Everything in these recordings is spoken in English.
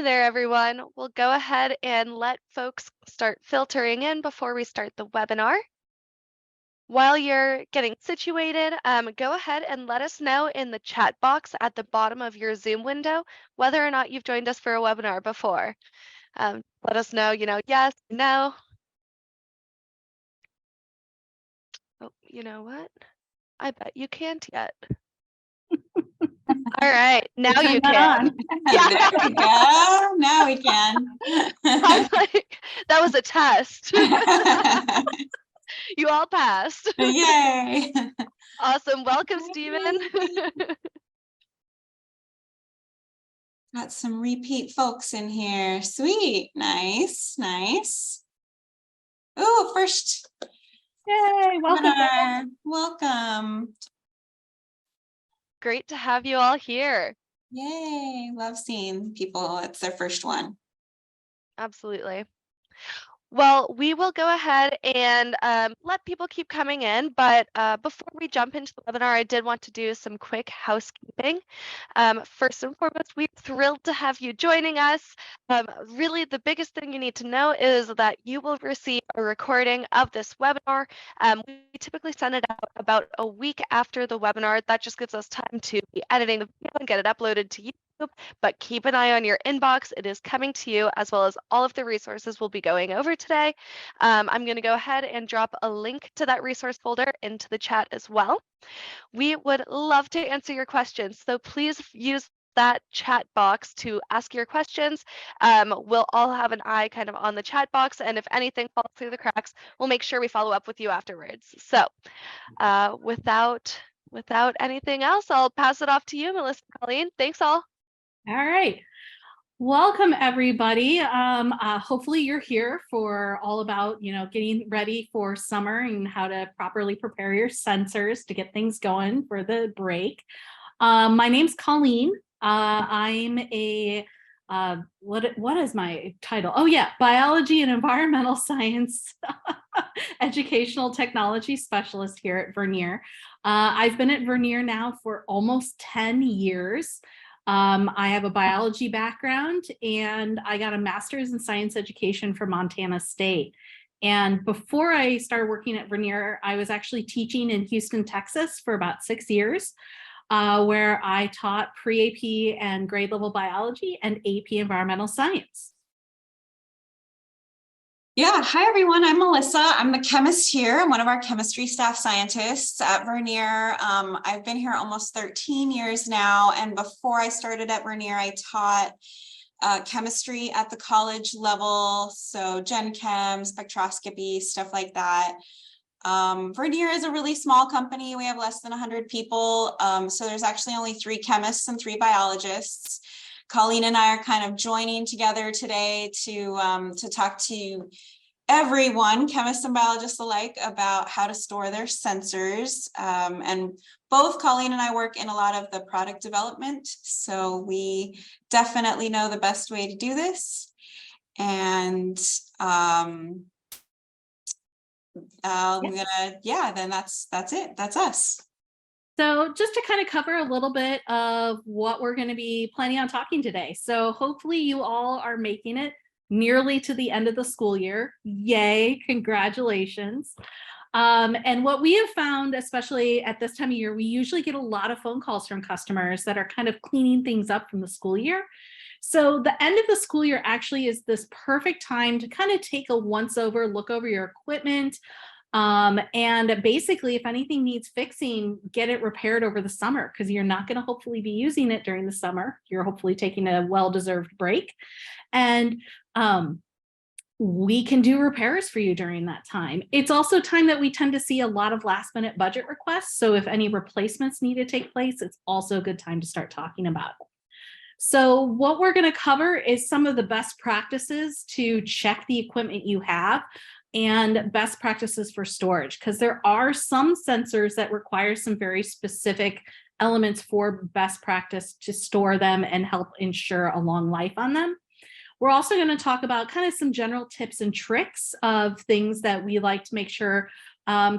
there, everyone. We'll go ahead and let folks start filtering in before we start the webinar. While you're getting situated, go ahead and let us know in the chat box at the bottom of your Zoom window whether or not you've joined us for a webinar before. Let us know, yes, no. Oh, you know what? I bet you can't yet. All right, now you can. Yeah. There we go. Now we can. I was like, that was a test. You all passed. Yay. Awesome. Welcome, Stephen. Got some repeat folks in here. Sweet. Nice. Nice. Oh, first. Yay. Welcome. Welcome. Great to have you all here. Yay. Love seeing people. It's their first one. Absolutely. Well, we will go ahead and let people keep coming in, but before we jump into the webinar, I did want to do some quick housekeeping. First and foremost, we're thrilled to have you joining us. Really, the biggest thing you need to know is that you will receive a recording of this webinar. We typically send it out about a week after the webinar. That just gives us time to be editing the video and get it uploaded to YouTube. But keep an eye on your inbox. It is coming to you, as well as all of the resources we'll be going over today. I'm going to go ahead and drop a link to that resource folder into the chat as well. We would love to answer your questions, so please use that chat box to ask your questions. We'll all have an eye kind of on the chat box, and if anything falls through the cracks, we'll make sure we follow up with you afterwards. So without anything else, I'll pass it off to you, Melissa, Colleen. Thanks all. All right. Welcome, everybody. Hopefully you're here for all about, getting ready for summer and how to properly prepare your sensors to get things going for the break. My name's Colleen. I'm a, what is my title? Oh yeah, Biology and Environmental Science Educational Technology Specialist here at Vernier. I've been at Vernier now for almost 10 years. I have a biology background and I got a master's in science education from Montana State. And before I started working at Vernier, I was actually teaching in Houston, Texas for about 6 years, where I taught pre-AP and grade level biology and AP environmental science. Yeah, hi everyone, I'm Melissa. I'm the chemist here. I'm one of our chemistry staff scientists at Vernier. I've been here almost 13 years now, and before I started at Vernier, I taught chemistry at the college level, so Gen Chem, spectroscopy, stuff like that. Vernier is a really small company. We have less than 100 people, so there's actually only 3 chemists and 3 biologists. Colleen and I are kind of joining together today to talk to everyone, chemists and biologists alike, about how to store their sensors. And both Colleen and I work in a lot of the product development, so we definitely know the best way to do this. And then that's it. That's us. So just to kind of cover a little bit of what we're going to be planning on talking today. So hopefully you all are making it nearly to the end of the school year. Yay, congratulations. And what we have found, especially at this time of year, we usually get a lot of phone calls from customers that are kind of cleaning things up from the school year. So the end of the school year actually is this perfect time to kind of take a once over, look over your equipment, and basically, if anything needs fixing, get it repaired over the summer, because you're not going to hopefully be using it during the summer. You're hopefully taking a well-deserved break. And we can do repairs for you during that time. It's also time that we tend to see a lot of last-minute budget requests. So if any replacements need to take place, it's also a good time to start talking about it. So what we're going to cover is some of the best practices to check the equipment you have, and best practices for storage, because there are some sensors that require some very specific elements for best practice to store them and help ensure a long life on them. We're also going to talk about kind of some general tips and tricks of things that we like to make sure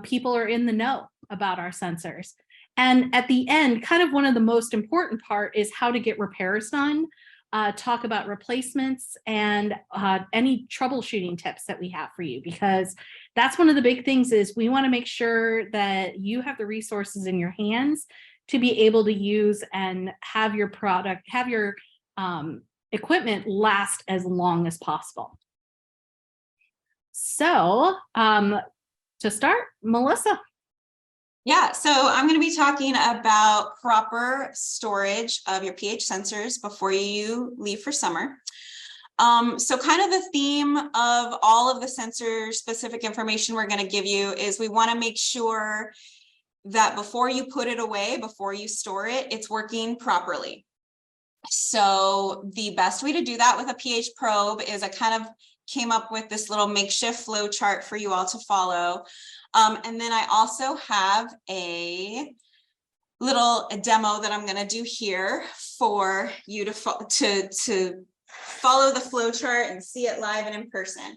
people are in the know about our sensors. And at the end, kind of one of the most important part is how to get repairs done. talk about replacements and any troubleshooting tips that we have for you, because that's one of the big things is we want to make sure that you have the resources in your hands to be able to use and have your product, have your equipment last as long as possible. So to start, Melissa. Yeah, so I'm going to be talking about proper storage of your pH sensors before you leave for summer. So kind of the theme of all of the sensor specific information we're going to give you is we want to make sure that before you put it away, before you store it, it's working properly. So the best way to do that with a pH probe is I kind of came up with this little makeshift flow chart for you all to follow. And then I also have a little demo that I'm going to do here for you to follow the flow chart and see it live and in person.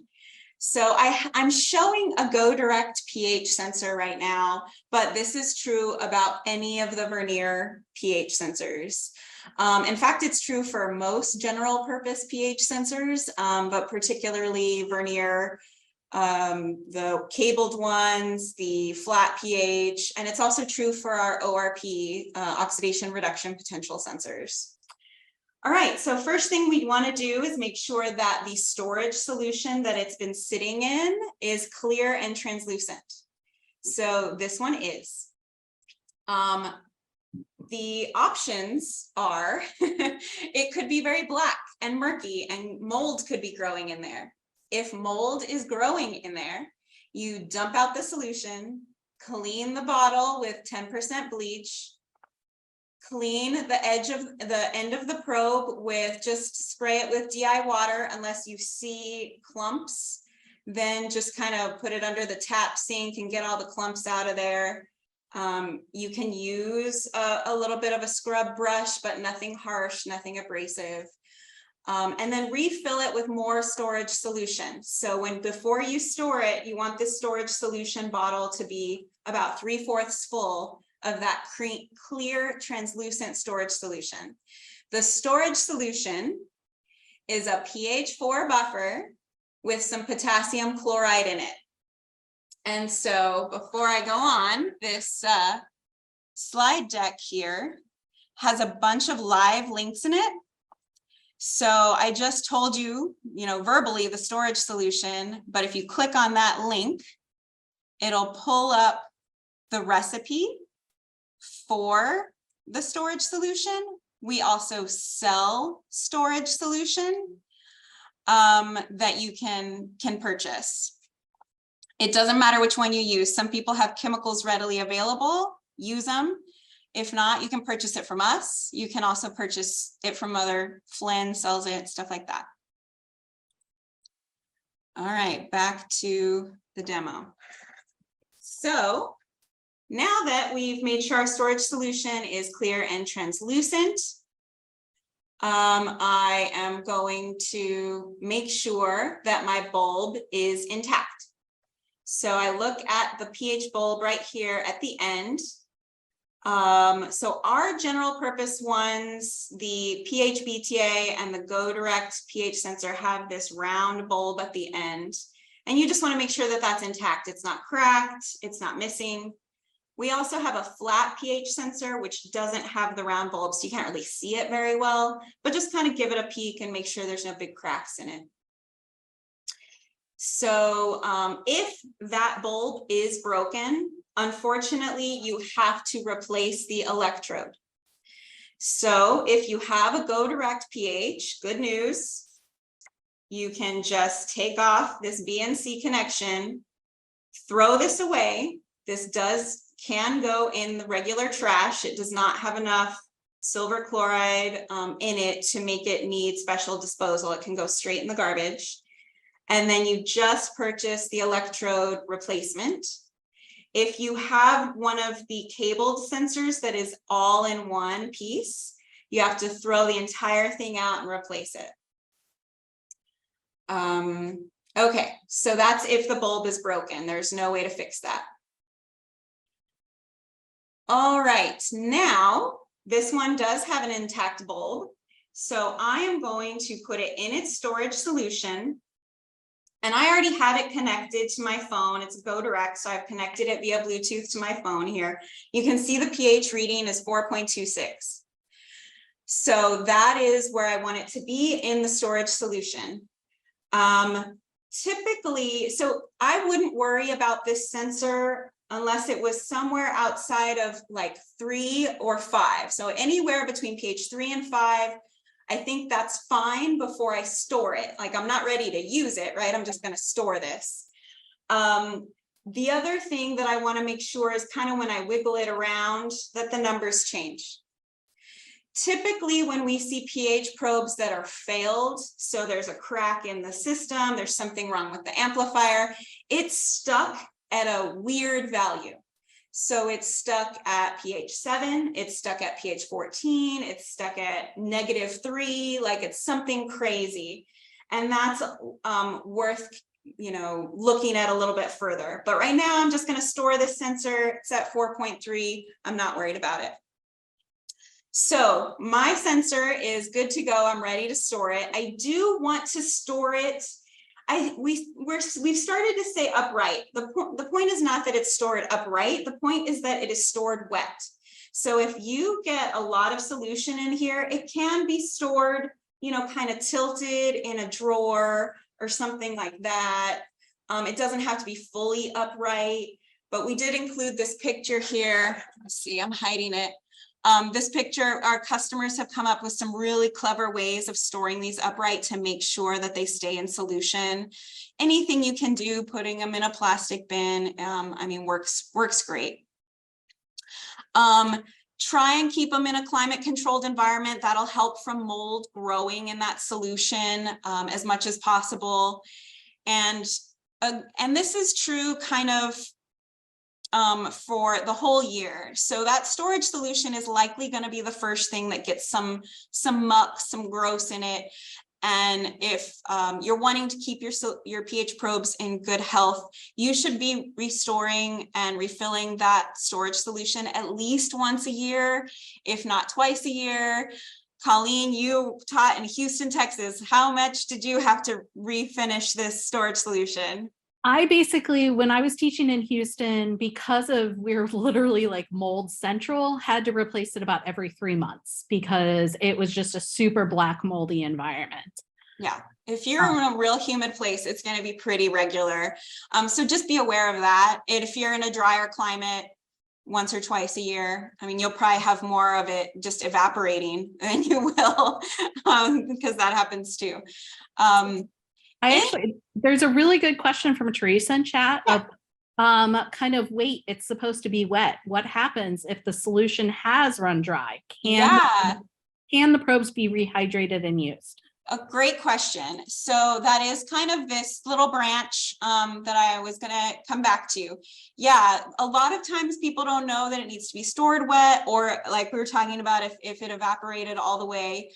So I'm showing a Go Direct pH sensor right now, but this is true about any of the Vernier pH sensors. In fact, it's true for most general purpose pH sensors, but particularly Vernier, the cabled ones, the flat pH, and it's also true for our ORP, oxidation reduction potential sensors. All right, so first thing we want to do is make sure that the storage solution that it's been sitting in is clear and translucent. So this one is. The options are, it could be very black and murky and mold could be growing in there. If mold is growing in there, you dump out the solution, clean the bottle with 10% bleach, clean the end of the probe with, just spray it with DI water unless you see clumps, then just kind of put it under the tap sink and get all the clumps out of there. You can use a little bit of a scrub brush, but nothing harsh, nothing abrasive. And then refill it with more storage solution. So before you store it, you want this storage solution bottle to be about 3/4 full of that clear, translucent storage solution. The storage solution is a pH 4 buffer with some potassium chloride in it. And so before I go on, this slide deck here has a bunch of live links in it. So I just told you, verbally the storage solution, but if you click on that link, it'll pull up the recipe for the storage solution. We also sell storage solution that you can purchase. It doesn't matter which one you use. Some people have chemicals readily available, use them. If not, you can purchase it from us. You can also purchase it from Flynn sells it, stuff like that. All right, back to the demo. So now that we've made sure our storage solution is clear and translucent, I am going to make sure that my bulb is intact. So I look at the pH bulb right here at the end. So our general purpose ones, the pH BTA and the Go Direct pH sensor have this round bulb at the end. And you just want to make sure that that's intact. It's not cracked, it's not missing. We also have a flat pH sensor, which doesn't have the round bulb, so you can't really see it very well, but just kind of give it a peek and make sure there's no big cracks in it. So if that bulb is broken, unfortunately, you have to replace the electrode. So if you have a Go Direct pH, good news, you can just take off this BNC connection, throw this away. This can go in the regular trash. It does not have enough silver chloride in it to make it need special disposal. It can go straight in the garbage. And then you just purchase the electrode replacement. If you have one of the cabled sensors that is all in one piece, you have to throw the entire thing out and replace it. Okay, so that's if the bulb is broken. There's no way to fix that. All right, now this one does have an intact bulb. So I am going to put it in its storage solution. And I already have it connected to my phone. It's Go Direct, so I've connected it via Bluetooth to my phone here. You can see the pH reading is 4.26. So that is where I want it to be in the storage solution. Typically, so I wouldn't worry about this sensor unless it was somewhere outside of like 3 or 5. So anywhere between pH 3 and 5, I think that's fine before I store it. Like I'm not ready to use it, right? I'm just going to store this. The other thing that I want to make sure is kind of when I wiggle it around that the numbers change. Typically, when we see pH probes that are failed, so there's a crack in the system, there's something wrong with the amplifier, it's stuck at a weird value. So it's stuck at pH 7, it's stuck at pH 14, it's stuck at -3, like it's something crazy. And that's worth, looking at a little bit further. But right now, I'm just going to store this sensor. It's at 4.3. I'm not worried about it. So my sensor is good to go. I'm ready to store it. I do want to store it. We've started to say upright. The point is not that it's stored upright. The point is that it is stored wet. So if you get a lot of solution in here, it can be stored, kind of tilted in a drawer or something like that. It doesn't have to be fully upright, but we did include this picture here. Let's see, I'm hiding it. This picture, our customers have come up with some really clever ways of storing these upright to make sure that they stay in solution. Anything you can do, putting them in a plastic bin, works great. Try and keep them in a climate controlled environment. That'll help from mold growing in that solution as much as possible. And this is true kind of for the whole year. So that storage solution is likely going to be the first thing that gets some muck, some gross in it. And if you're wanting to keep your pH probes in good health, you should be restoring and refilling that storage solution at least once a year, if not twice a year. Colleen, you taught in Houston, Texas. How much did you have to refinish this storage solution? I basically, when I was teaching in Houston, because we're literally like mold central, had to replace it about every 3 months because it was just a super black moldy environment. Yeah, if you're in a real humid place, it's going to be pretty regular. So just be aware of that. If you're in a drier climate, once or twice a year, you'll probably have more of it just evaporating than you will, because that happens too. There's a really good question from Teresa in chat of kind of wait, it's supposed to be wet. What happens if the solution has run dry? Can the probes be rehydrated and used? A great question. So that is kind of this little branch that I was going to come back to. Yeah, a lot of times people don't know that it needs to be stored wet, or like we were talking about, if it evaporated all the way.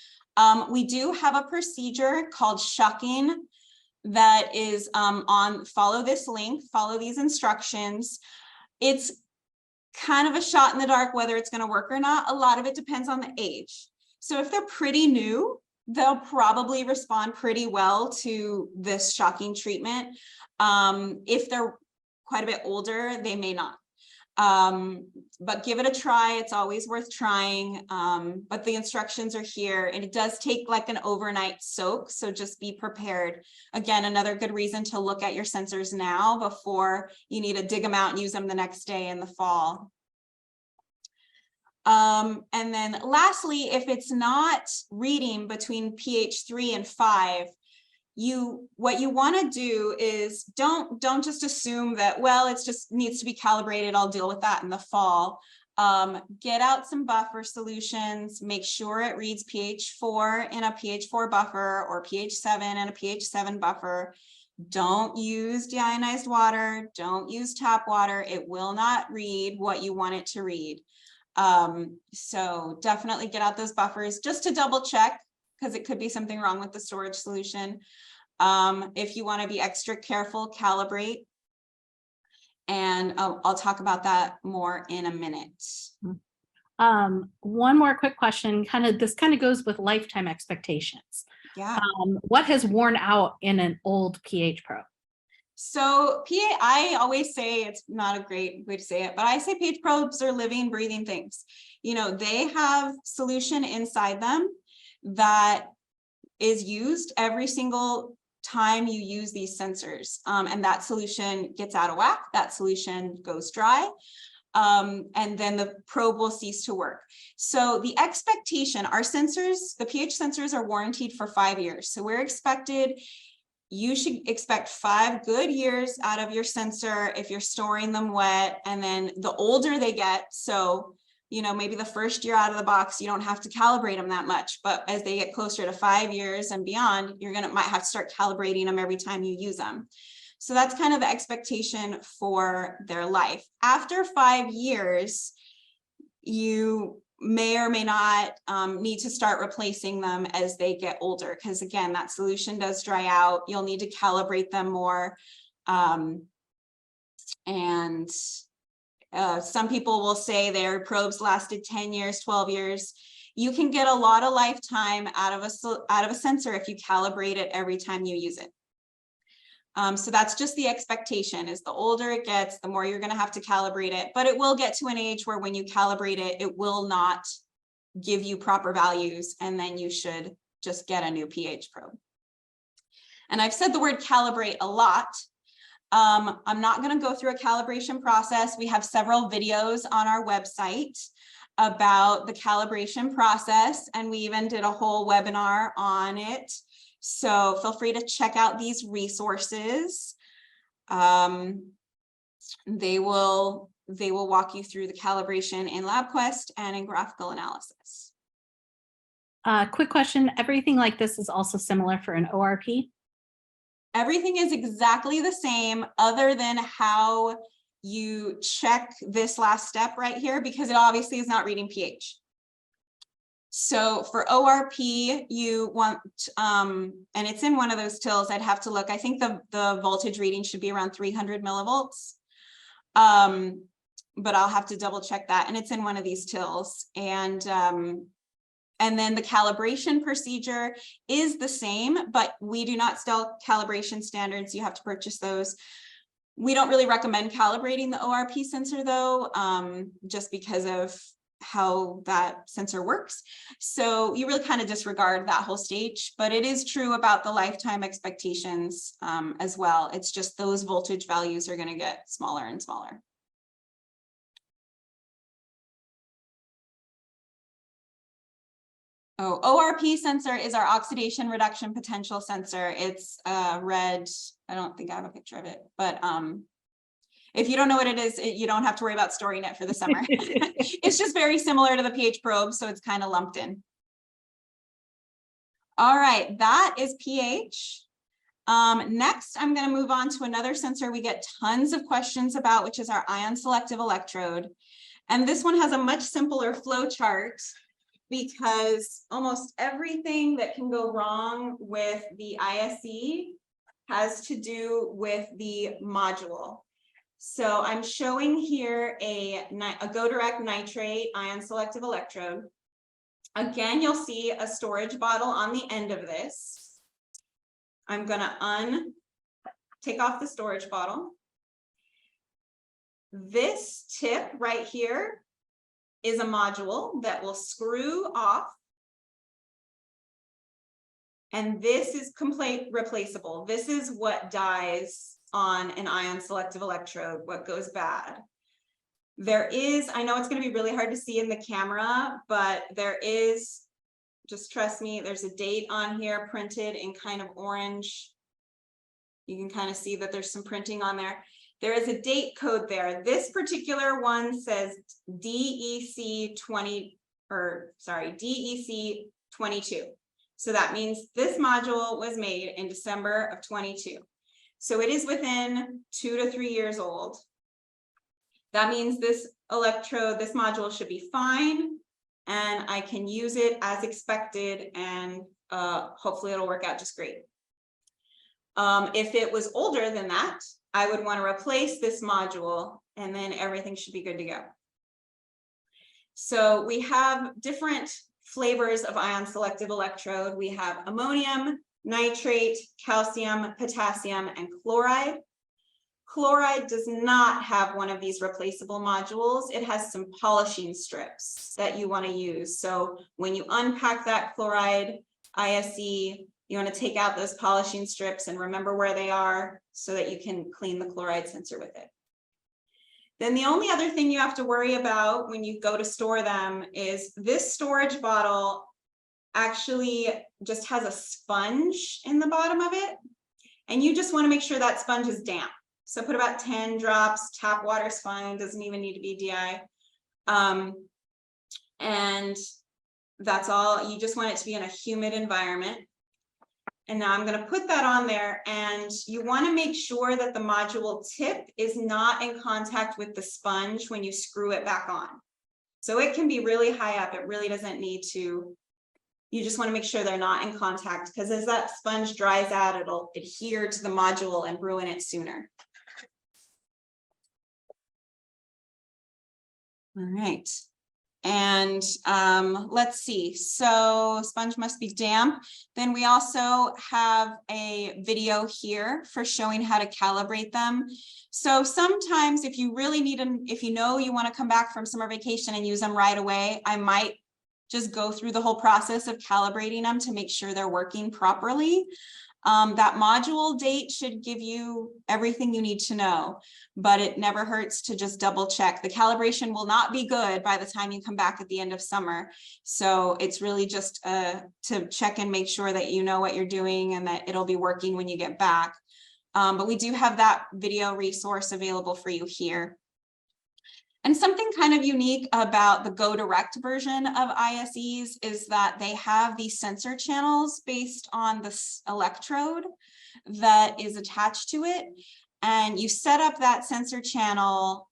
We do have a procedure called shucking that is follow this link, follow these instructions. It's kind of a shot in the dark whether it's going to work or not. A lot of it depends on the age. So if they're pretty new, they'll probably respond pretty well to this shocking treatment. If they're quite a bit older, they may not. But give it a try. It's always worth trying. But the instructions are here, and it does take like an overnight soak. So just be prepared. Again, another good reason to look at your sensors now before you need to dig them out and use them the next day in the fall. And then lastly, if it's not reading between pH 3 and 5, what you want to do is don't just assume that, well, it just needs to be calibrated, I'll deal with that in the fall. Get out some buffer solutions, make sure it reads pH 4 in a pH 4 buffer or pH 7 in a pH 7 buffer. Don't use deionized water, don't use tap water. It will not read what you want it to read. So definitely get out those buffers just to double check, because it could be something wrong with the storage solution. If you want to be extra careful, calibrate. And I'll talk about that more in a minute. One more quick question, this kind of goes with lifetime expectations. Yeah. What has worn out in an old pH probe? So I always say, it's not a great way to say it, but I say pH probes are living, breathing things. They have solution inside them that is used every single time you use these sensors. And that solution gets out of whack, that solution goes dry. And then the probe will cease to work. So the expectation, our sensors, the pH sensors are warranted for 5 years. So you should expect 5 good years out of your sensor if you're storing them wet. And then the older they get, so maybe the first year out of the box, you don't have to calibrate them that much, but as they get closer to 5 years and beyond, might have to start calibrating them every time you use them. So that's kind of the expectation for their life. After 5 years, you may or may not need to start replacing them as they get older, because again, that solution does dry out. You'll need to calibrate them more. Some people will say their probes lasted 10 years, 12 years. You can get a lot of lifetime out of a sensor if you calibrate it every time you use it. So that's just the expectation, is the older it gets, the more you're going to have to calibrate it, but it will get to an age where when you calibrate it, it will not give you proper values, and then you should just get a new pH probe. And I've said the word calibrate a lot. I'm not going to go through a calibration process. We have several videos on our website about the calibration process, and we even did a whole webinar on it. So feel free to check out these resources. They will walk you through the calibration in LabQuest and in graphical analysis. Quick question, everything like this is also similar for an ORP? Everything is exactly the same, other than how you check this last step right here, because it obviously is not reading pH. So for ORP, you want, and it's in one of those tills, I'd have to look. I think the voltage reading should be around 300 millivolts. But I'll have to double check that. And it's in one of these tills. And then the calibration procedure is the same, but we do not sell calibration standards. You have to purchase those. We don't really recommend calibrating the ORP sensor though, just because of how that sensor works. So you really kind of disregard that whole stage, but it is true about the lifetime expectations as well. It's just those voltage values are going to get smaller and smaller. Oh, ORP sensor is our oxidation reduction potential sensor. It's red. I don't think I have a picture of it, but if you don't know what it is, you don't have to worry about storing it for the summer. It's just very similar to the pH probe, so it's kind of lumped in. All right, that is pH. Next, I'm going to move on to another sensor we get tons of questions about, which is our ion-selective electrode. And this one has a much simpler flow chart, because almost everything that can go wrong with the ISE has to do with the module. So I'm showing here a Direct Nitrate Ion-Selective Electrode. Again, you'll see a storage bottle on the end of this. I'm going to take off the storage bottle. This tip right here is a module that will screw off. And this is complete replaceable. This is what dies on an ion-selective electrode, what goes bad. There is, I know it's going to be really hard to see in the camera, but there is, just trust me, there's a date on here printed in kind of orange. You can kind of see that there's some printing on there. There is a date code there. This particular one says DEC 22. So that means this module was made in December of 22. So it is within 2 to 3 years old. That means this electrode, this module should be fine, and I can use it as expected, and hopefully it'll work out just great. If it was older than that, I would want to replace this module, and then everything should be good to go. So we have different flavors of ion-selective electrode. We have ammonium, nitrate, calcium, potassium, and chloride. Chloride does not have one of these replaceable modules. It has some polishing strips that you want to use. So when you unpack that chloride ISE, you want to take out those polishing strips and remember where they are so that you can clean the chloride sensor with it. Then the only other thing you have to worry about when you go to store them is this storage bottle actually just has a sponge in the bottom of it. And you just want to make sure that sponge is damp. So put about 10 drops, tap water's fine, doesn't even need to be DI. And that's all. You just want it to be in a humid environment. And now I'm going to put that on there, and you want to make sure that the module tip is not in contact with the sponge when you screw it back on. So it can be really high up. It really doesn't need to. You just want to make sure they're not in contact, because as that sponge dries out, it'll adhere to the module and ruin it sooner. All right. And let's see, so sponge must be damp. Then we also have a video here for showing how to calibrate them. So sometimes if you really need them, if you know you want to come back from summer vacation and use them right away, I might just go through the whole process of calibrating them to make sure they're working properly. That module date should give you everything you need to know, but it never hurts to just double check. The calibration will not be good by the time you come back at the end of summer. So it's really just to check and make sure that you know what you're doing and that it'll be working when you get back. But we do have that video resource available for you here. And something kind of unique about the Go Direct version of ISEs is that they have these sensor channels based on the electrode that is attached to it. And you set up that sensor channel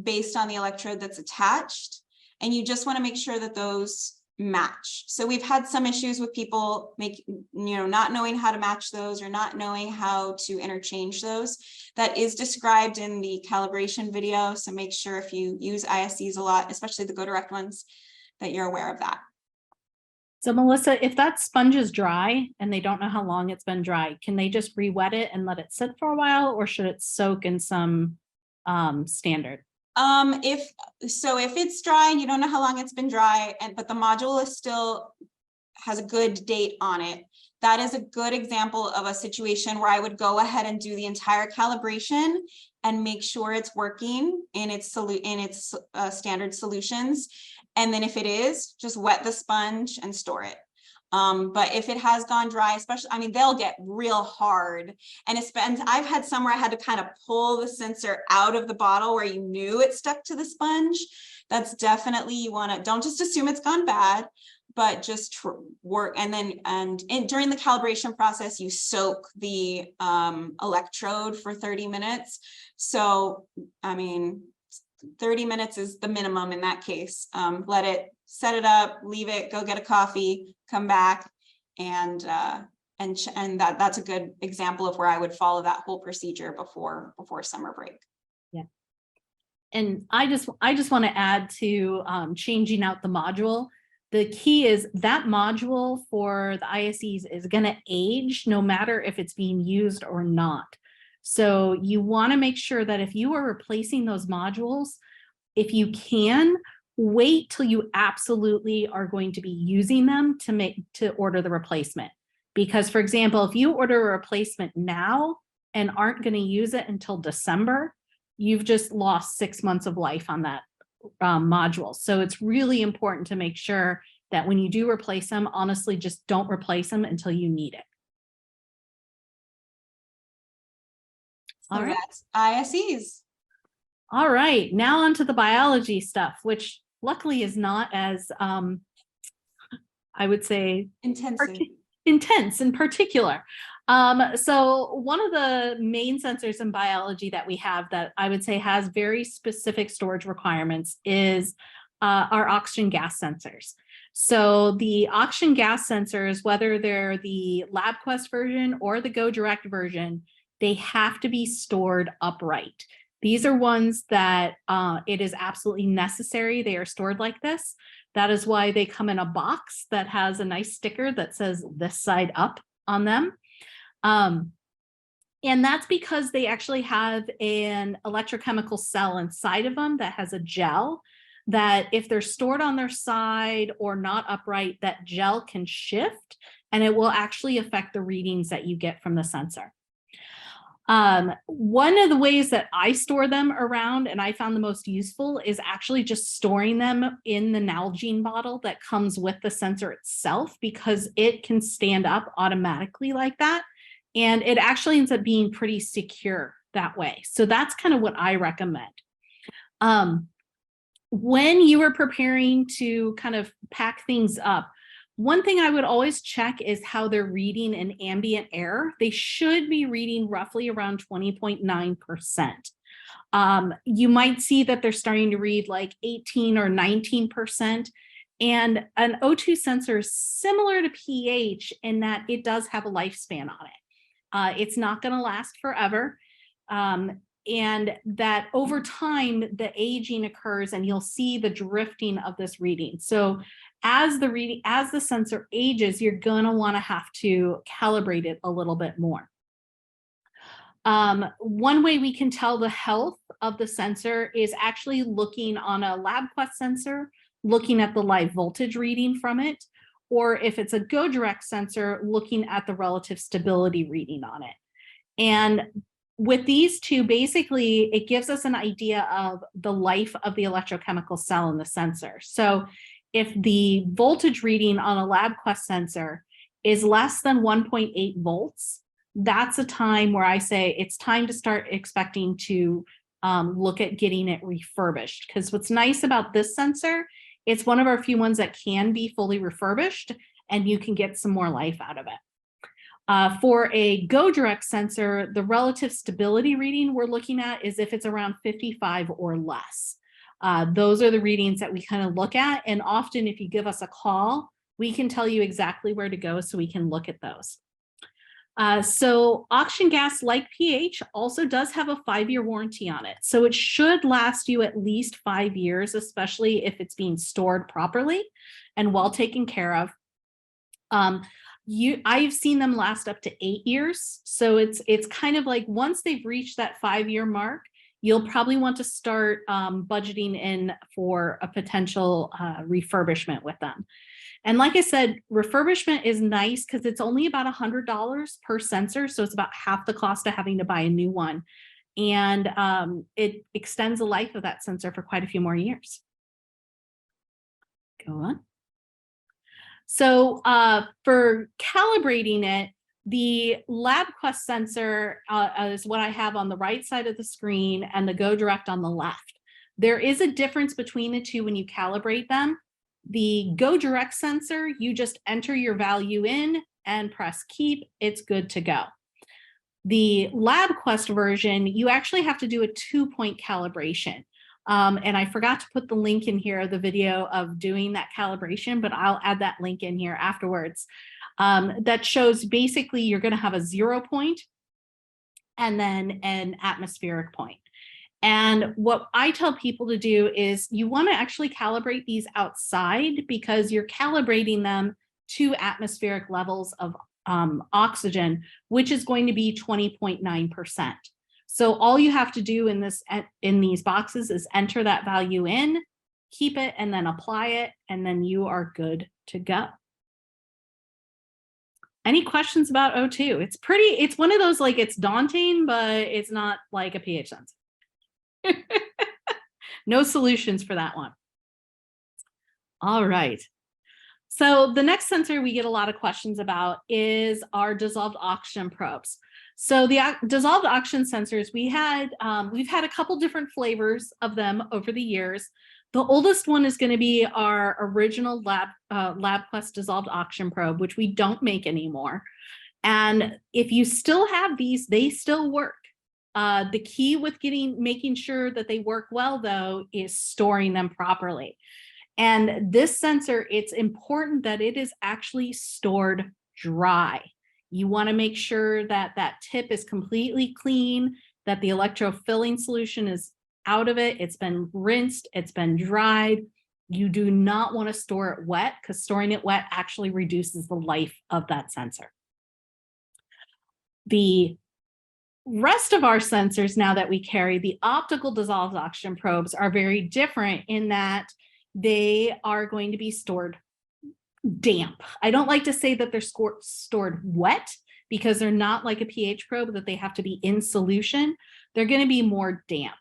based on the electrode that's attached. And you just want to make sure that those match. So we've had some issues with people not knowing how to match those or not knowing how to interchange those. That is described in the calibration video. So make sure if you use ISEs a lot, especially the Go Direct ones, that you're aware of that. So Melissa, if that sponge is dry and they don't know how long it's been dry, can they just re-wet it and let it sit for a while, or should it soak in some standard? If it's dry and you don't know how long it's been dry, but the module is still has a good date on it, that is a good example of a situation where I would go ahead and do the entire calibration and make sure it's working in its standard solutions. And then if it is, just wet the sponge and store it. But if it has gone dry, especially, I mean, they'll get real hard. And I've had some where I had to kind of pull the sensor out of the bottle where you knew it stuck to the sponge. That's definitely, you want to, don't just assume it's gone bad, but just work. And during the calibration process, you soak the electrode for 30 minutes. So, I mean, 30 minutes is the minimum in that case. Let it set it up, leave it, go get a coffee, come back, and that's a good example of where I would follow that whole procedure before summer break. Yeah. And I just want to add to changing out the module. The key is that module for the ISEs is going to age no matter if it's being used or not. So you want to make sure that if you are replacing those modules, if you can, wait till you absolutely are going to be using them to order the replacement. Because, for example, if you order a replacement now and aren't going to use it until December, you've just lost 6 months of life on that module. So it's really important to make sure that when you do replace them, honestly, just don't replace them until you need it. So that's ISEs. All right, now on to the biology stuff, which luckily is not as, I would say, intense in particular. So one of the main sensors in biology that we have that I would say has very specific storage requirements is our oxygen gas sensors. So the oxygen gas sensors, whether they're the LabQuest version or the Go Direct version, they have to be stored upright. These are ones that it is absolutely necessary. They are stored like this. That is why they come in a box that has a nice sticker that says this side up on them. And that's because they actually have an electrochemical cell inside of them that has a gel that if they're stored on their side or not upright, that gel can shift and it will actually affect the readings that you get from the sensor. One of the ways that I store them around and I found the most useful is actually just storing them in the Nalgene bottle that comes with the sensor itself, because it can stand up automatically like that. And it actually ends up being pretty secure that way. So that's kind of what I recommend. When you are preparing to kind of pack things up, one thing I would always check is how they're reading in ambient air. They should be reading roughly around 20.9%. You might see that they're starting to read like 18 or 19%. And an O2 sensor is similar to pH in that it does have a lifespan on it. It's not going to last forever. And that over time, the aging occurs and you'll see the drifting of this reading. So as the sensor ages, you're going to want to have to calibrate it a little bit more. One way we can tell the health of the sensor is actually looking on a LabQuest sensor, looking at the live voltage reading from it, or if it's a GoDirect sensor, looking at the relative stability reading on it. And with these two, basically, it gives us an idea of the life of the electrochemical cell in the sensor. So if the voltage reading on a LabQuest sensor is less than 1.8 volts, that's a time where I say it's time to start expecting to look at getting it refurbished. Because what's nice about this sensor, it's one of our few ones that can be fully refurbished and you can get some more life out of it. For a GoDirect sensor, the relative stability reading we're looking at is if it's around 55 or less. Those are the readings that we kind of look at. And often if you give us a call, we can tell you exactly where to go so we can look at those. So oxygen gas, like pH, also does have a 5-year warranty on it. So it should last you at least 5 years, especially if it's being stored properly and well taken care of. I've seen them last up to 8 years. So it's kind of like once they've reached that 5-year mark, you'll probably want to start budgeting in for a potential refurbishment with them. And like I said, refurbishment is nice because it's only about $100 per sensor. So it's about half the cost of having to buy a new one. And it extends the life of that sensor for quite a few more years. Go on. So for calibrating it, the LabQuest sensor is what I have on the right side of the screen and the GoDirect on the left. There is a difference between the two when you calibrate them. The GoDirect sensor, you just enter your value in and press keep, it's good to go. The LabQuest version, you actually have to do a 2-point calibration. And I forgot to put the link in here, the video of doing that calibration, but I'll add that link in here afterwards. That shows basically you're going to have a 0 point and then an atmospheric point. And what I tell people to do is you want to actually calibrate these outside because you're calibrating them to atmospheric levels of oxygen, which is going to be 20.9%. So all you have to do in these boxes is enter that value in, keep it, and then apply it, and then you are good to go. Any questions about O2? It's one of those, like, it's daunting, but it's not like a pH sensor. No solutions for that one. All right. So the next sensor we get a lot of questions about is our dissolved oxygen probes. So the dissolved oxygen sensors, we've had a couple different flavors of them over the years. The oldest one is going to be our original LabQuest dissolved oxygen probe, which we don't make anymore. And if you still have these, they still work. The key with making sure that they work well, though, is storing them properly. And this sensor, it's important that it is actually stored dry. You want to make sure that that tip is completely clean, that the electrofilling solution is out of it. It's been rinsed, it's been dried. You do not want to store it wet because storing it wet actually reduces the life of that sensor. The rest of our sensors now that we carry, the optical dissolved oxygen probes, are very different in that they are going to be stored damp. I don't like to say that they're stored wet because they're not like a pH probe that they have to be in solution. They're going to be more damp.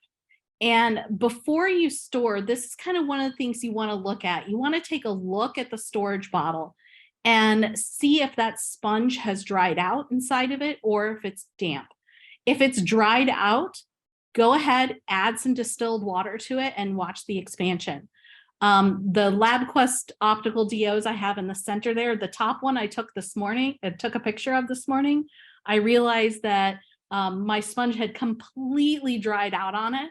And before you store, this is kind of one of the things you want to look at. You want to take a look at the storage bottle and see if that sponge has dried out inside of it or if it's damp. If it's dried out, go ahead, add some distilled water to it and watch the expansion. The LabQuest optical DOs I have in the center there, the top one I took this morning, I took a picture of this morning. I realized that my sponge had completely dried out on it.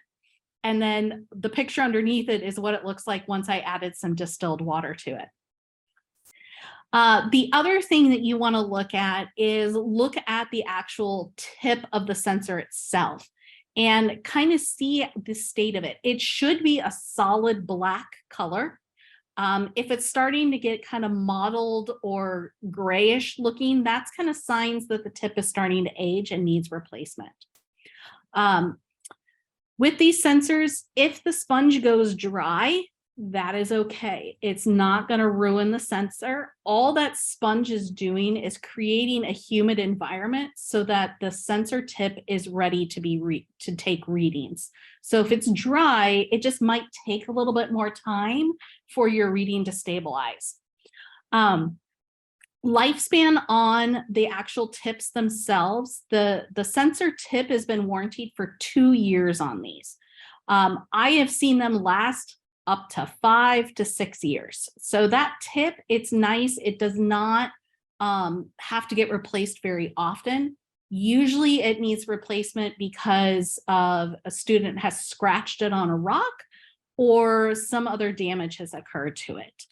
And then the picture underneath it is what it looks like once I added some distilled water to it. The other thing that you want to look at is look at the actual tip of the sensor itself and kind of see the state of it. It should be a solid black color. If it's starting to get kind of mottled or grayish looking, that's kind of signs that the tip is starting to age and needs replacement. With these sensors, if the sponge goes dry, that is okay. It's not going to ruin the sensor. All that sponge is doing is creating a humid environment so that the sensor tip is ready to be to take readings. So if it's dry, it just might take a little bit more time for your reading to stabilize. Lifespan on the actual tips themselves, the sensor tip has been warranted for 2 years on these. I have seen them last up to 5 to 6 years. So that tip, it's nice. It does not have to get replaced very often. Usually it needs replacement because of a student has scratched it on a rock or some other damage has occurred to it.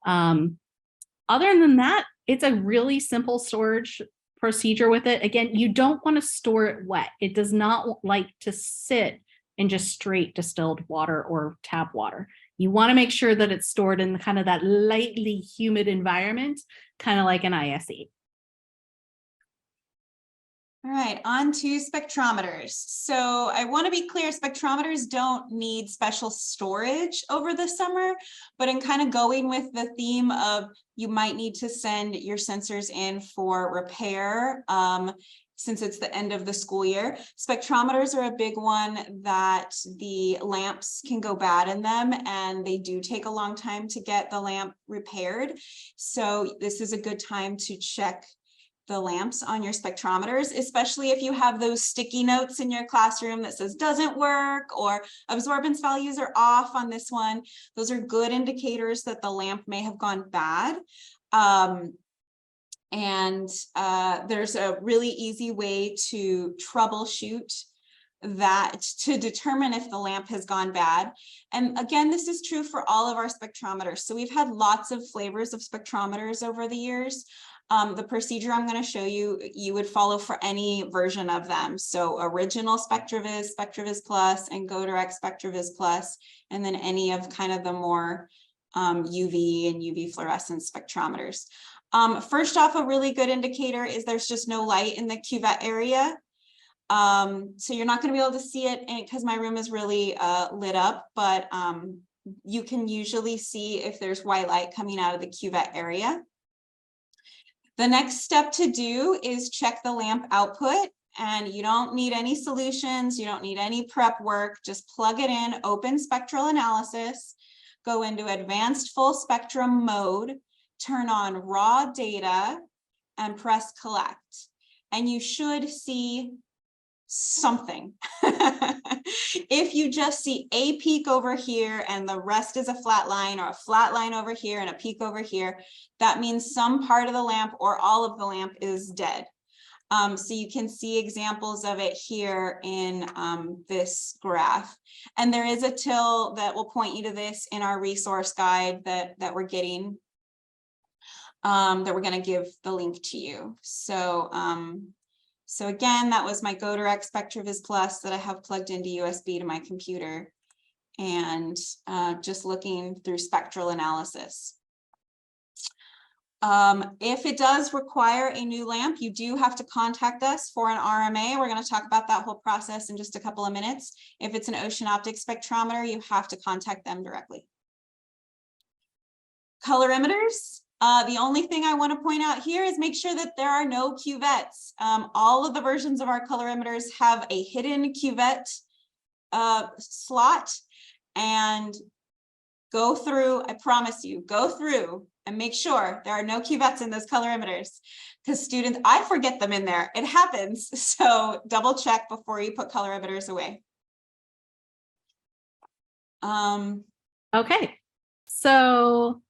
Other than that, it's a really simple storage procedure with it. Again, you don't want to store it wet. It does not like to sit in just straight distilled water or tap water. You want to make sure that it's stored in kind of that lightly humid environment, kind of like an ISE. All right, on to spectrometers. So I want to be clear, spectrometers don't need special storage over the summer, but in kind of going with the theme of you might need to send your sensors in for repair, since it's the end of the school year. Spectrometers are a big one that the lamps can go bad in them, and they do take a long time to get the lamp repaired. So this is a good time to check the lamps on your spectrometers, especially if you have those sticky notes in your classroom that says doesn't work or absorbance values are off on this one. Those are good indicators that the lamp may have gone bad. There's a really easy way to troubleshoot that to determine if the lamp has gone bad. And again, this is true for all of our spectrometers. So we've had lots of flavors of spectrometers over the years. The procedure I'm going to show you, you would follow for any version of them. So original SpectroVis, SpectroVis Plus, and Go Direct SpectroVis Plus, and then any of kind of the more UV and UV fluorescence spectrometers. First off, a really good indicator is there's just no light in the cuvette area. So you're not going to be able to see it because my room is really lit up, but you can usually see if there's white light coming out of the cuvette area. The next step to do is check the lamp output, and you don't need any solutions. You don't need any prep work. Just plug it in, open spectral analysis, go into advanced full spectrum mode, turn on raw data, and press collect. And you should see something. If you just see a peak over here and the rest is a flat line, or a flat line over here and a peak over here, that means some part of the lamp or all of the lamp is dead. So you can see examples of it here in this graph. And there is a till that will point you to this in our resource guide that we're getting, that we're going to give the link to you. So So again, that was my Go Direct SpectroVis Plus that I have plugged into USB to my computer, and just looking through spectral analysis. If it does require a new lamp, you do have to contact us for an RMA. We're going to talk about that whole process in just a couple of minutes. If it's an ocean optic spectrometer, you have to contact them directly. Colorimeters. The only thing I want to point out here is make sure that there are no cuvettes. All of the versions of our colorimeters have a hidden cuvette slot, and go through, I promise you, go through and make sure there are no cuvettes in those colorimeters, because students, I forget them in there. It happens. So double check before you put colorimeters away. Okay, so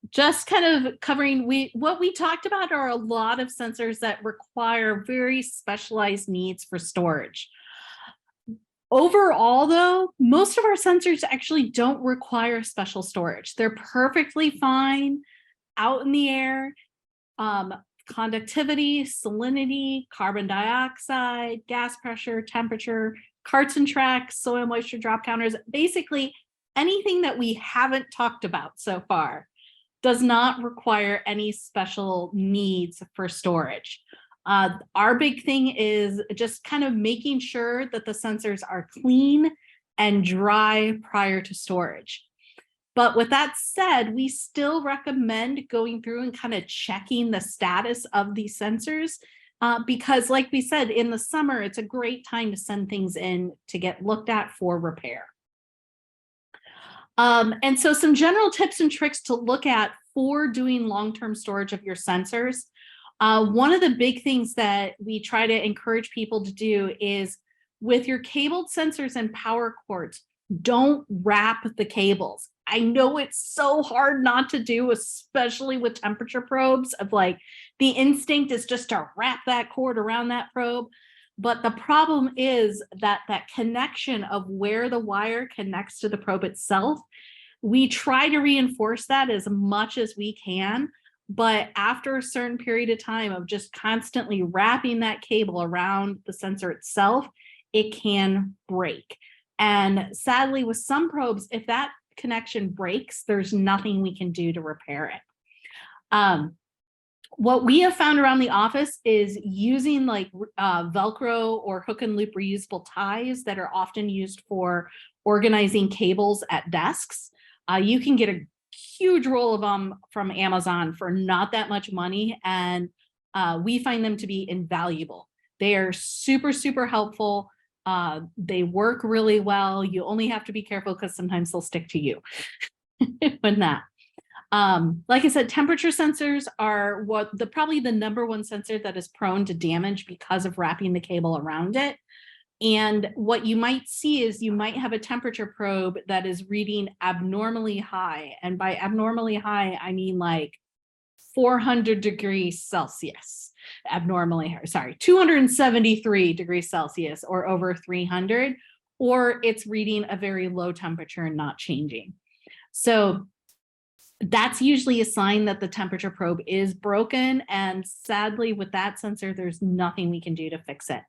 just kind of covering, what we talked about are a lot of sensors that require very specialized needs for storage. Overall, though, most of our sensors actually don't require special storage. They're perfectly fine out in the air. Conductivity, salinity, carbon dioxide, gas pressure, temperature, carts and tracks, soil moisture drop counters, basically anything that we haven't talked about so far does not require any special needs for storage. Our big thing is just kind of making sure that the sensors are clean and dry prior to storage. But with that said, we still recommend going through and kind of checking the status of these sensors because, like we said, in the summer, it's a great time to send things in to get looked at for repair. And so some general tips and tricks to look at for doing long-term storage of your sensors. One of the big things that we try to encourage people to do is with your cabled sensors and power cords, don't wrap the cables. I know it's so hard not to do, especially with temperature probes, of like the instinct is just to wrap that cord around that probe. But the problem is that that connection of where the wire connects to the probe itself, we try to reinforce that as much as we can. But after a certain period of time of just constantly wrapping that cable around the sensor itself, it can break. And sadly, with some probes, if that connection breaks, there's nothing we can do to repair it. What we have found around the office is using like Velcro or hook and loop reusable ties that are often used for organizing cables at desks. You can get a huge roll of them from Amazon for not that much money, and we find them to be invaluable. They are super, super helpful. They work really well. You only have to be careful because sometimes they'll stick to you when that. Like I said, temperature sensors are probably the #1 sensor that is prone to damage because of wrapping the cable around it. And what you might see is you might have a temperature probe that is reading abnormally high. And by abnormally high, I mean like 400 degrees Celsius. Abnormally, sorry, 273 degrees Celsius or over 300, or it's reading a very low temperature and not changing. So that's usually a sign that the temperature probe is broken. And sadly, with that sensor, there's nothing we can do to fix it.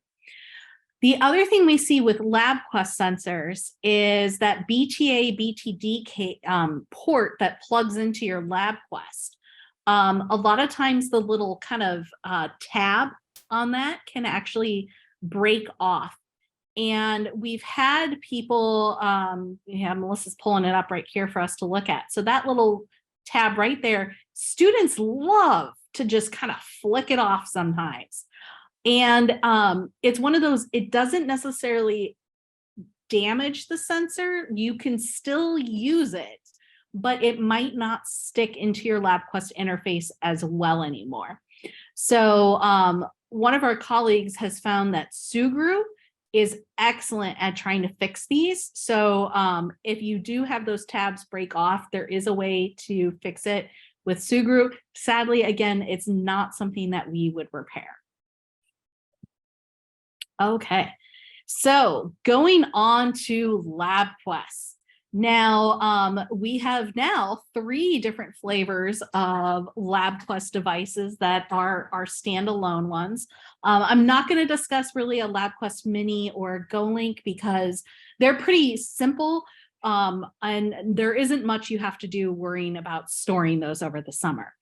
The other thing we see with LabQuest sensors is that BTA, BTD port that plugs into your LabQuest. A lot of times the little kind of tab on that can actually break off. And we've had people, Melissa's pulling it up right here for us to look at. So that little tab right there, students love to just kind of flick it off sometimes. And it's one of those, it doesn't necessarily damage the sensor. You can still use it, but it might not stick into your LabQuest interface as well anymore. So one of our colleagues has found that Sugru is excellent at trying to fix these. So if you do have those tabs break off, there is a way to fix it with Sugru. Sadly, again, it's not something that we would repair. Okay, so going on to LabQuest. Now, we have now 3 different flavors of LabQuest devices that are our standalone ones. I'm not going to discuss really a LabQuest Mini or a GoLink because they're pretty simple, and there isn't much you have to do worrying about storing those over the summer.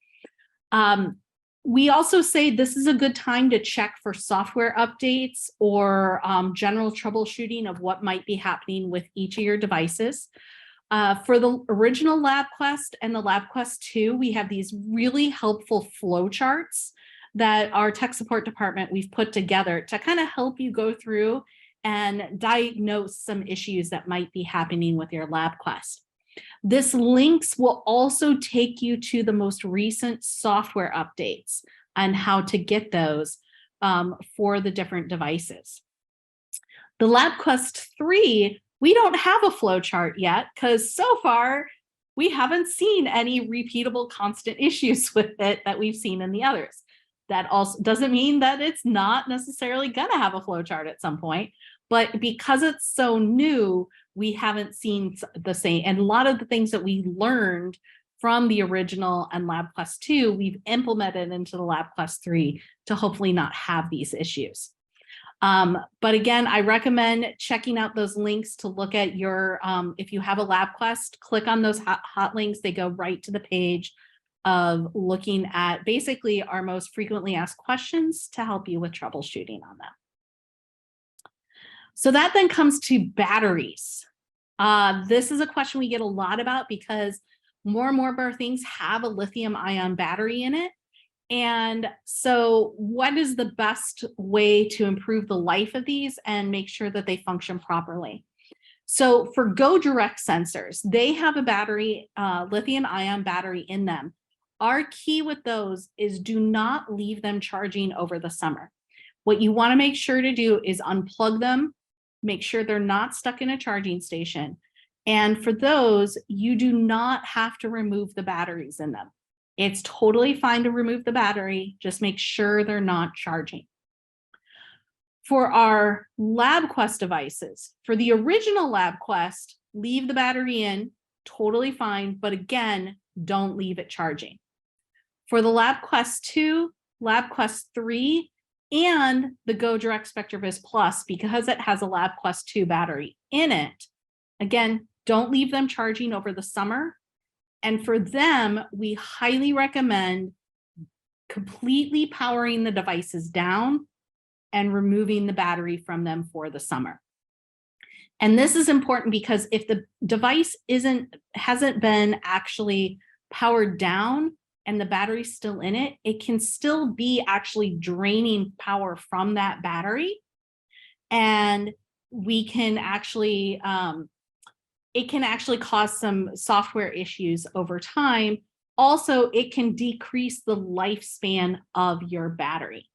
We also say this is a good time to check for software updates or general troubleshooting of what might be happening with each of your devices. For the original LabQuest and the LabQuest 2, we have these really helpful flow charts that our tech support department we've put together to kind of help you go through and diagnose some issues that might be happening with your LabQuest. This links will also take you to the most recent software updates and how to get those for the different devices. The LabQuest 3, we don't have a flow chart yet because so far we haven't seen any repeatable constant issues with it that we've seen in the others. That also doesn't mean that it's not necessarily going to have a flow chart at some point, but because it's so new, we haven't seen the same. And a lot of the things that we learned from the original and LabQuest 2, we've implemented into the LabQuest 3 to hopefully not have these issues. But again, I recommend checking out those links to look at your, if you have a LabQuest, click on those hot links. They go right to the page of looking at basically our most frequently asked questions to help you with troubleshooting on them. So that then comes to batteries. This is a question we get a lot about because more and more of our things have a lithium-ion battery in it. And so what is the best way to improve the life of these and make sure that they function properly? So for Direct Sensors, they have a battery, lithium-ion battery in them. Our key with those is do not leave them charging over the summer. What you want to make sure to do is unplug them, make sure they're not stuck in a charging station. And for those, you do not have to remove the batteries in them. It's totally fine to remove the battery, just make sure they're not charging. For our LabQuest devices, for the original LabQuest, leave the battery in, totally fine, but again, don't leave it charging. For the LabQuest 2, LabQuest 3, and the Direct SpectroVis Plus, because it has a LabQuest 2 battery in it, again, don't leave them charging over the summer. And for them, we highly recommend completely powering the devices down and removing the battery from them for the summer. And this is important because if the device hasn't been actually powered down and the battery's still in it, it can still be actually draining power from that battery. And we can actually, it can actually cause some software issues over time. Also, it can decrease the lifespan of your battery.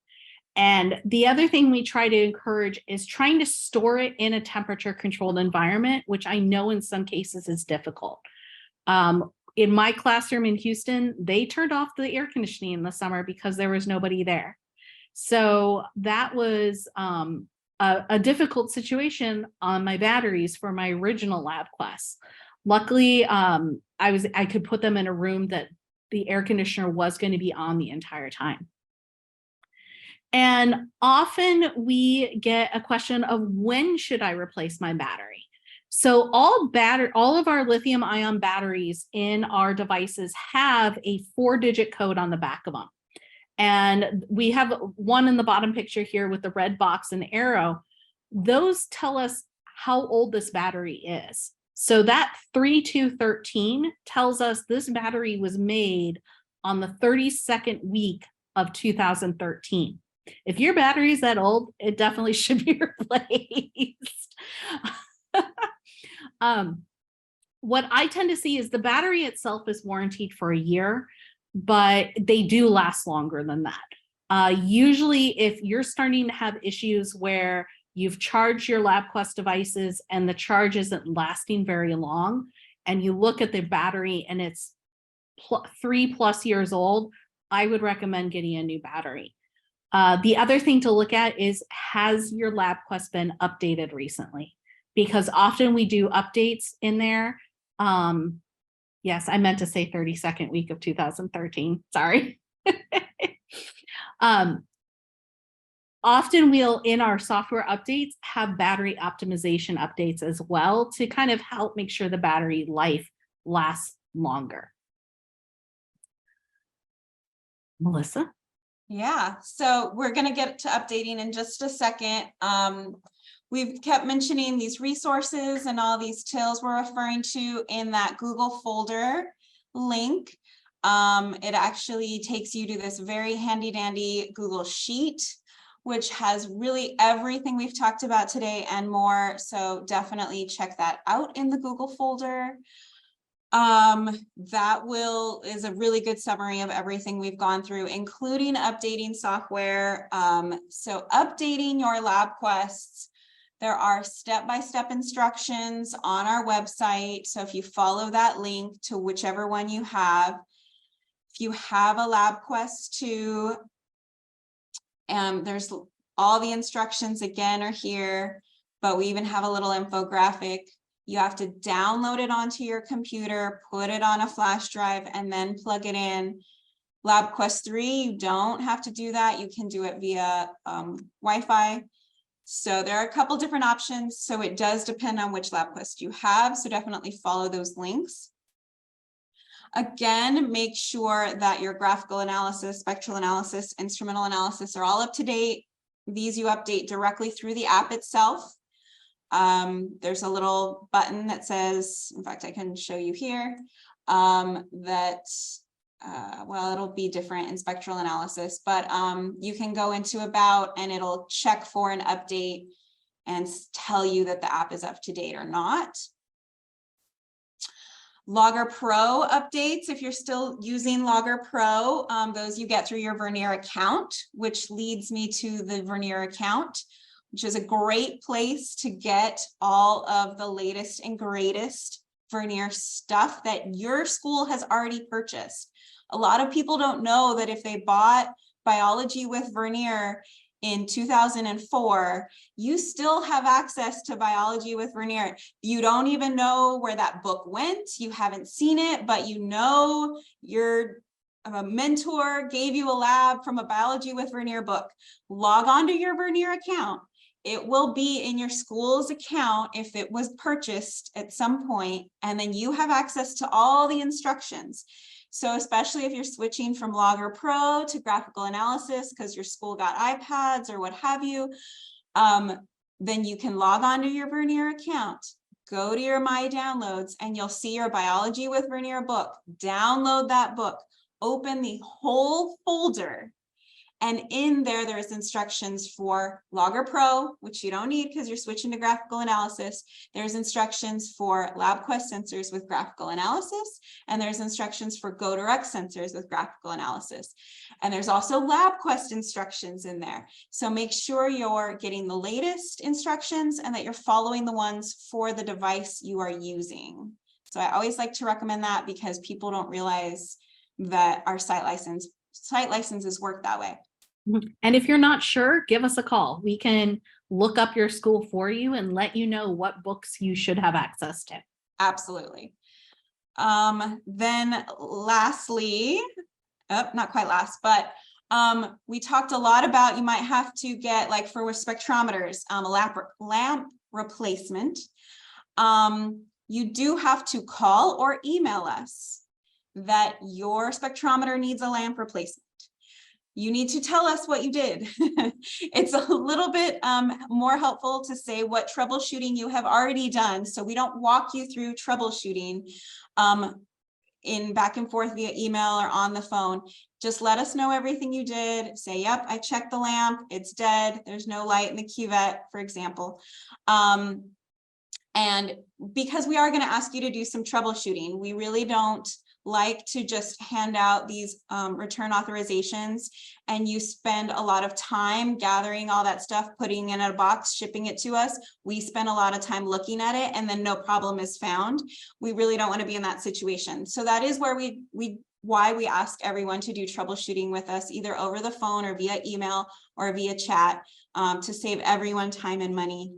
And the other thing we try to encourage is trying to store it in a temperature controlled environment, which I know in some cases is difficult. In my classroom in Houston, they turned off the air conditioning in the summer because there was nobody there. So that was a difficult situation on my batteries for my original LabQuest. Luckily, I could put them in a room that the air conditioner was going to be on the entire time. And often we get a question of when should I replace my battery? So all of our lithium-ion batteries in our devices have a 4-digit code on the back of them. And we have one in the bottom picture here with the red box and arrow. Those tell us how old this battery is. So that 3213 tells us this battery was made on the 32nd week of 2013. If your battery is that old, it definitely should be replaced. What I tend to see is the battery itself is warranted for a year, but they do last longer than that. Usually, if you're starting to have issues where you've charged your LabQuest devices and the charge isn't lasting very long, and you look at the battery and it's 3+ years old, I would recommend getting a new battery. The other thing to look at is, has your LabQuest been updated recently? Because often we do updates in there Yes, I meant to say 32nd week of 2013. Sorry. Often we'll, in our software updates, have battery optimization updates as well to kind of help make sure the battery life lasts longer. Melissa? Yeah, so we're going to get to updating in just a second. We've kept mentioning these resources and all these tills we're referring to in that Google folder link. It actually takes you to this very handy dandy Google Sheet, which has really everything we've talked about today and more. So definitely check that out in the Google folder. That is a really good summary of everything we've gone through, including updating software. So updating your LabQuests, there are step-by-step instructions on our website. So if you follow that link to whichever one you have, if you have a LabQuest 2, there's all the instructions again are here, but we even have a little infographic. You have to download it onto your computer, put it on a flash drive, and then plug it in. LabQuest 3, you don't have to do that. You can do it via Wi-Fi. So there are a couple different options. So it does depend on which LabQuest you have. So definitely follow those links. Again, make sure that your graphical analysis, spectral analysis, instrumental analysis are all up to date. These you update directly through the app itself. There's a little button that says, in fact, I can show you here, well, it'll be different in spectral analysis, but you can go into About and it'll check for an update and tell you that the app is up to date or not. Logger Pro updates, if you're still using Logger Pro, those you get through your Vernier account, which leads me to the Vernier account, which is a great place to get all of the latest and greatest Vernier stuff that your school has already purchased. A lot of people don't know that if they bought biology with Vernier in 2004, you still have access to biology with Vernier. You don't even know where that book went. You haven't seen it, but you know your mentor gave you a lab from a biology with Vernier book. Log on to your Vernier account. It will be in your school's account if it was purchased at some point, and then you have access to all the instructions. So especially if you're switching from Logger Pro to graphical analysis because your school got iPads or what have you, then you can log on to your Vernier account, go to your My Downloads, and you'll see your Biology with Vernier book. Download that book, open the whole folder, and in there, there's instructions for Logger Pro, which you don't need because you're switching to graphical analysis. There's instructions for LabQuest sensors with graphical analysis, and there's instructions for Direct sensors with graphical analysis. And there's also LabQuest instructions in there. So make sure you're getting the latest instructions and that you're following the ones for the device you are using. So I always like to recommend that because people don't realize that our site licenses work that way. And if you're not sure, give us a call. We can look up your school for you and let you know what books you should have access to. Absolutely. Then lastly, not quite last, but we talked a lot about you might have to get, like for spectrometers, a lamp replacement. You do have to call or email us that your spectrometer needs a lamp replacement. You need to tell us what you did. It's a little bit more helpful to say what troubleshooting you have already done. So we don't walk you through troubleshooting in back and forth via email or on the phone. Just let us know everything you did. Say, yep, I checked the lamp. It's dead. There's no light in the cuvette, for example. And because we are going to ask you to do some troubleshooting, we really don't like to just hand out these return authorizations and you spend a lot of time gathering all that stuff, putting it in a box, shipping it to us. We spend a lot of time looking at it and then no problem is found. We really don't want to be in that situation. So that is where why we ask everyone to do troubleshooting with us, either over the phone or via email or via chat, to save everyone time and money.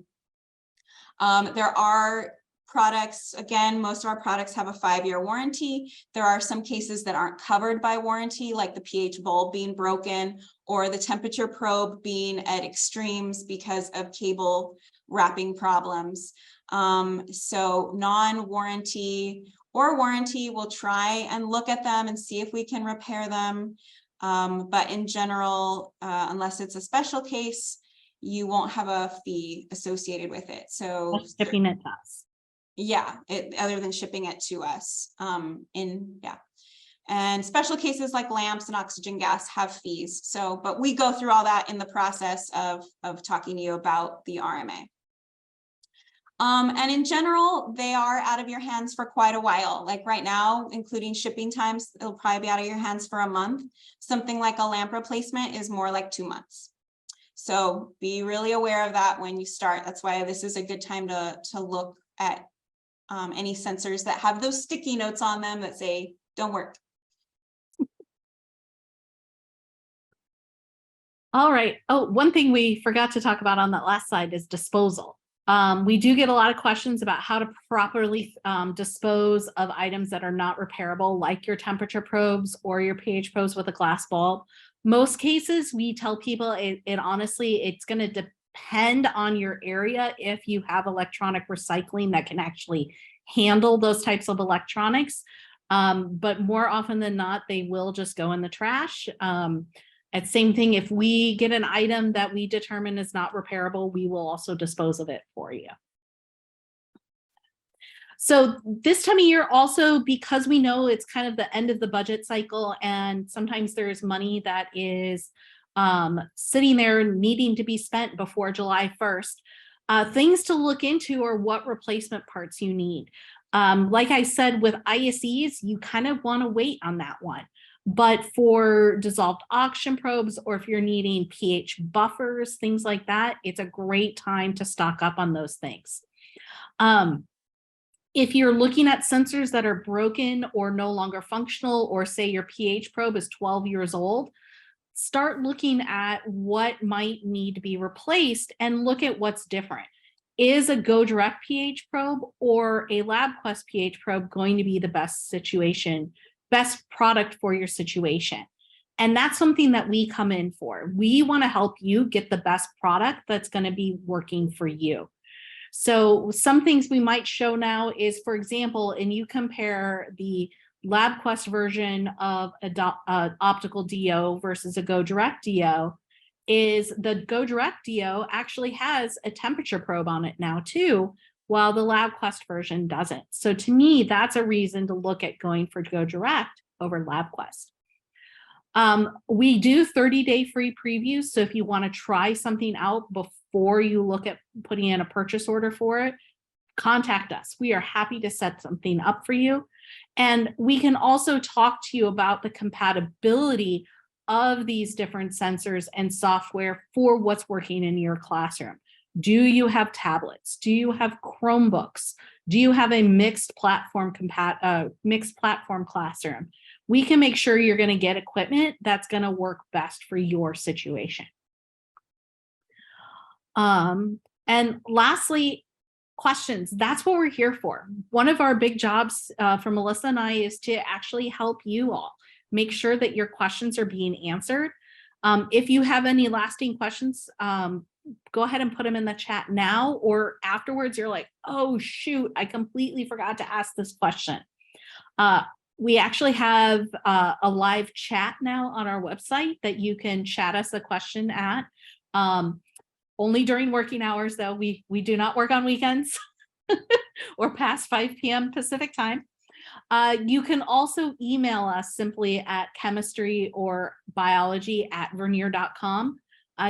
There are products, again, most of our products have a 5-year warranty. There are some cases that aren't covered by warranty, like the pH bulb being broken or the temperature probe being at extremes because of cable wrapping problems. So non-warranty or warranty, we'll try and look at them and see if we can repair them. But in general, unless it's a special case, you won't have a fee associated with it. So That's shipping it to us. yeah, other than shipping it to us. And special cases like lamps and oxygen gas have fees. So, but we go through all that in the process of talking to you about the RMA. And in general, they are out of your hands for quite a while. Like right now, including shipping times, it'll probably be out of your hands for a month. Something like a lamp replacement is more like 2 months. So be really aware of that when you start. That's why this is a good time to look at any sensors that have those sticky notes on them that say, don't work. All right. Oh, one thing we forgot to talk about on that last slide is disposal. We do get a lot of questions about how to properly dispose of items that are not repairable, like your temperature probes or your pH probes with a glass bulb. Most cases, we tell people it honestly, it's going to depend on your area if you have electronic recycling that can actually handle those types of electronics. But more often than not, they will just go in the trash. And same thing, if we get an item that we determine is not repairable, we will also dispose of it for you. So this time of year also, because we know it's kind of the end of the budget cycle and sometimes there's money that is sitting there needing to be spent before July 1st, things to look into are what replacement parts you need. Like I said, with ISEs, you kind of want to wait on that one. But for dissolved oxygen probes, or if you're needing pH buffers, things like that, it's a great time to stock up on those things. If you're looking at sensors that are broken or no longer functional, or say your pH probe is 12 years old, start looking at what might need to be replaced and look at what's different. Is a Go Direct pH probe or a LabQuest pH probe going to be the best product for your situation? And that's something that we come in for. We want to help you get the best product that's going to be working for you. So some things we might show now is, for example, and you compare the LabQuest version of an optical DO versus a Go Direct DO, is the Go Direct DO actually has a temperature probe on it now too, while the LabQuest version doesn't. So to me, that's a reason to look at going for Go Direct over LabQuest. We do 30-day free previews. So if you want to try something out before you look at putting in a purchase order for it, contact us. We are happy to set something up for you. And we can also talk to you about the compatibility of these different sensors and software for what's working in your classroom. Do you have tablets? Do you have Chromebooks? Do you have a mixed platform classroom? We can make sure you're going to get equipment that's going to work best for your situation. And lastly, questions. That's what we're here for. One of our big jobs for Melissa and I is to actually help you all make sure that your questions are being answered. If you have any lasting questions, go ahead and put them in the chat now, or afterwards you're like, oh shoot, I completely forgot to ask this question. We actually have a live chat now on our website that you can chat us a question at. Only during working hours though, we do not work on weekends or past 5 p.m. Pacific time. You can also email us simply at chemistry or biology@vernier.com.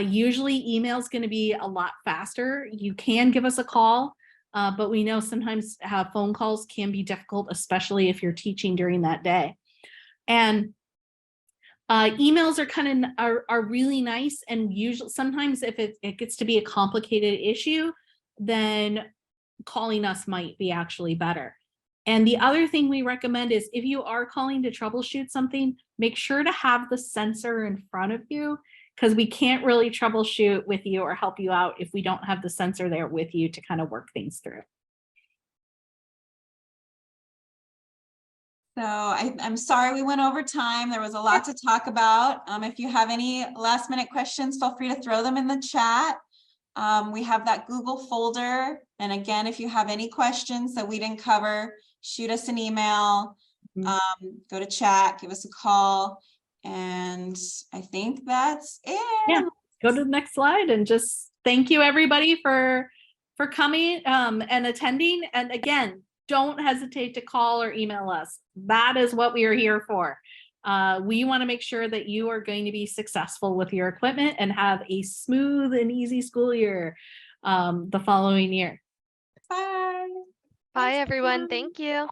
Usually email is going to be a lot faster. You can give us a call, but we know sometimes phone calls can be difficult, especially if you're teaching during that day. And emails are really nice, and usually sometimes if it gets to be a complicated issue, then calling us might be actually better. And the other thing we recommend is if you are calling to troubleshoot something, make sure to have the sensor in front of you, because we can't really troubleshoot with you or help you out if we don't have the sensor there with you to kind of work things through. So I'm sorry we went over time. There was a lot to talk about. If you have any last minute questions, feel free to throw them in the chat. We have that Google folder. And again, if you have any questions that we didn't cover, shoot us an email, go to chat, give us a call. And I think that's it. Yeah. Go to the next slide and just thank you everybody for coming and attending. And again, don't hesitate to call or email us. That is what we are here for. We want to make sure that you are going to be successful with your equipment and have a smooth and easy school year the following year. Bye. Bye, Thanks, everyone. everyone. Thank you.